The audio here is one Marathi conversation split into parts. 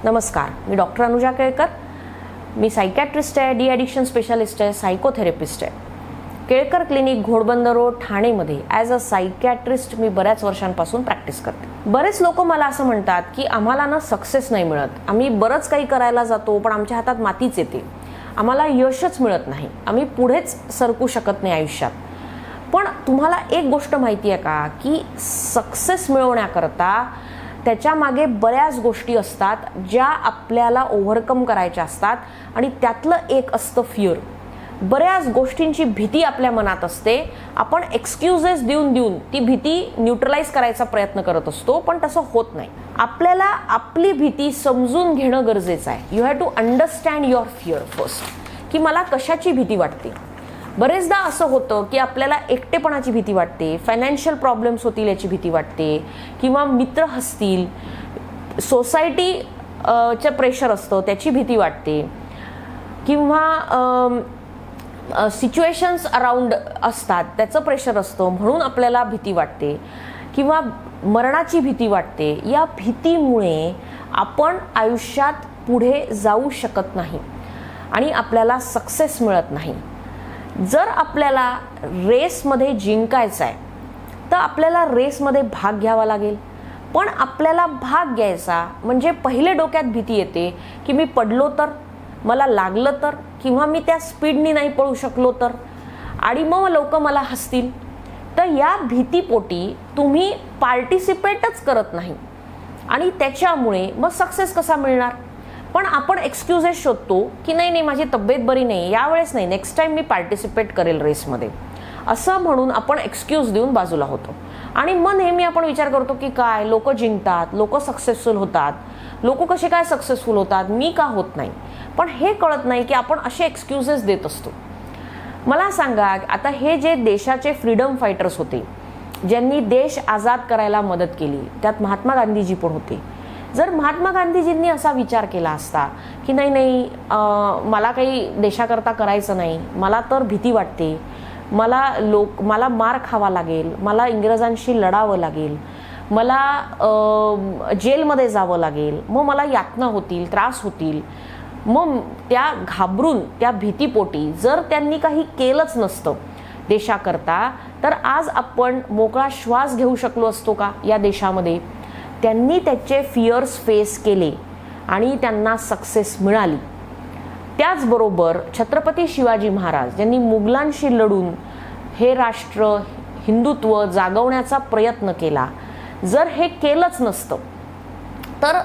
नमस्कार, मी डॉक्टर अनुजा केळकर. मी सायकॅट्रिस्ट आहे, डी ॲडिक्शन स्पेशालिस्ट आहे, सायकोथेरपिस्ट आहे. केळकर क्लिनिक, घोडबंदर रोड, ठाणेमध्ये ॲज अ सायकॅट्रिस्ट मी बऱ्याच वर्षांपासून प्रॅक्टिस करते. बरेच लोक मला असं म्हणतात की आम्हाला ना सक्सेस नाही मिळत, आम्ही बरंच काही करायला जातो पण आमच्या हातात मातीच येते, आम्हाला यशच मिळत नाही, आम्ही पुढेच सरकू शकत नाही आयुष्यात. पण तुम्हाला एक गोष्ट माहिती आहे का की सक्सेस मिळवण्याकरता त्याच्या मागे बऱ्याच गोष्टी असतात ज्या आपल्याला ओव्हरकम करायच्या असतात आणि त्यातलं एक असतं फिअर. बऱ्याच गोष्टींची भीती आपल्या मनात असते. आपण एक्सक्यूजेस देऊन ती भीती न्यूट्रलाइज करायचा प्रयत्न करत असतो, पण तसं होत नाही. आपल्याला आपली भीती समजून घेणं गरजेचं आहे. You have to understand your fear first, की मला कशाची भीती वाटते. बरेचदा असं होतं की आपल्याला एकटेपणाची भीती वाटते, फायनान्शियल प्रॉब्लेम्स होतील याची भीती वाटते, किंवा मित्र हसतील, सोसायटीचं प्रेशर असतं त्याची भीती वाटते, किंवा सिच्युएशन्स अराउंड असतात त्याचं प्रेशर असतं म्हणून आपल्याला भीती वाटते, किंवा मरणाची भीती वाटते. या भीतीमुळे आपण आयुष्यात पुढे जाऊ शकत नाही आणि आपल्याला सक्सेस मिळत नाही. जर आपल्याला रेसमध्ये जिंकायचं आहे तर आपल्याला रेसमध्ये भाग घ्यावा लागेल. पण आपल्याला भाग घ्यायचा म्हणजे पहिले डोक्यात भीती येते की मी पडलो तर, मला लागलं तर, किंवा मी त्या स्पीडनी नाही पळू शकलो तर, आणि मग लोक मला हसतील. तर या भीतीपोटी तुम्ही पार्टिसिपेटच करत नाही आणि त्याच्यामुळे मग सक्सेस कसा मिळणार. पण आपण एक्सक्यूजेस शोधतो की नाही माझी तब्येत बरी नाही, यावेळेस नाही, नेक्स्ट टाइम मी पार्टिसिपेट करेल रेसमध्ये, असं म्हणून आपण एक्सक्यूज देऊन बाजूला होतो. आणि मग नेहमी आपण विचार करतो की काय लोक जिंकतात, लोक सक्सेसफुल होतात, लोक कसे काय सक्सेसफुल होतात, मी का होत नाही. पण हे कळत नाही की आपण असे एक्सक्यूजेस देत असतो. मला सांगा, आता हे जे देशाचे फ्रीडम फायटर्स होते, ज्यांनी देश आजाद करायला मदत केली, त्यात महात्मा गांधीजी पण होते. जर महात्मा गांधीजींनी असा विचार केला असता की नाही मला काही देशाकरता करायचं नाही, मला तर भीती वाटते, मला मार खावा लागेल, मला इंग्रजांशी लढावं लागेल, मला जेलमध्ये जावं लागेल, मग मला यातना होतील, त्रास होतील, मग त्या घाबरून त्या भीतीपोटी जर त्यांनी काही केलंच नसतं देशाकरता, तर आज आपण मोकळा श्वास घेऊ शकलो असतो का या देशामध्ये. त्यांनी त्याचे फिअर्स फेस केले आणि त्यांना सक्सेस मिळाली. त्याचबरोबर छत्रपती शिवाजी महाराज ज्यांनी मुघलांशी लढून हे राष्ट्र, हिंदुत्व जागवण्याचा प्रयत्न केला, जर हे केलंच नसतं तर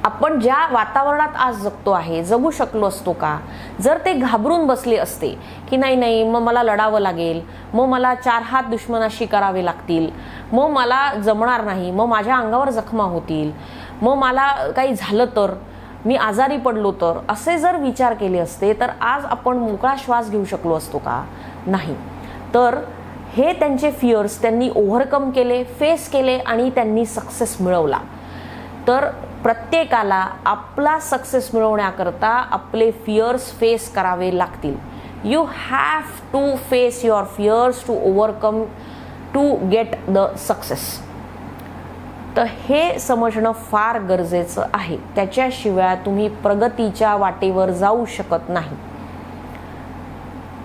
आपण ज्या वातावरणात आज जगतो आहे जगू शकलो असतो का. जर ते घाबरून बसले असते की नाही मग मला लढावं लागेल, मग मला 4 हात दुश्मनाशी करावे लागतील, मग मला जमणार नाही, मग माझ्या अंगावर जखमा होतील, मग मला काही झालं तर, मी आजारी पडलो तर, असे जर विचार केले असते तर आज आपण मोकळा श्वास घेऊ शकलो असतो का. नाही. तर हे त्यांचे फिअर्स त्यांनी ओव्हरकम केले, फेस केले आणि त्यांनी सक्सेस मिळवला. तर प्रत्येकाला आपला सक्सेस मिळवण्याकरता आपले फिअर्स फेस करावे लागतील. You have to face your fears to overcome to get the success. तर हे समजणं फार गरजेचं आहे. त्याच्याशिवाय तुम्ही प्रगतीच्या वाटेवर जाऊ शकत नाही.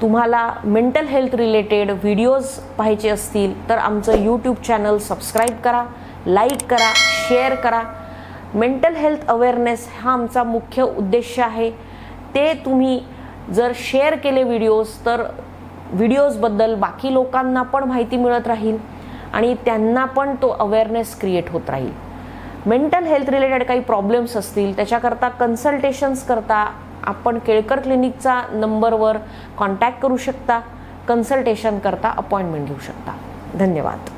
तुम्हाला मेंटल हेल्थ रिलेटेड व्हिडिओज पाहायचे असतील तर आमचं यूट्यूब चॅनल सबस्क्राईब करा, लाईक करा, शेअर करा. मेंटल हेल्थ अवेअरनेस हा आमचा मुख्य उद्देश आहे. ते तुम्ही जर शेअर केले व्हिडिओज तर व्हिडिओजबद्दल बाकी लोकांना पण माहिती मिळत राहील आणि त्यांना पण तो अवेअरनेस क्रिएट होत राहील. मेंटल हेल्थ रिलेटेड काही प्रॉब्लेम्स असतील त्याच्याकरता कन्सल्टेशन्स करता आपण केळकर क्लिनिकचा नंबरवर कॉन्टॅक्ट करू शकता. कन्सल्टेशन करता अपॉइंटमेंट घेऊ शकता. धन्यवाद.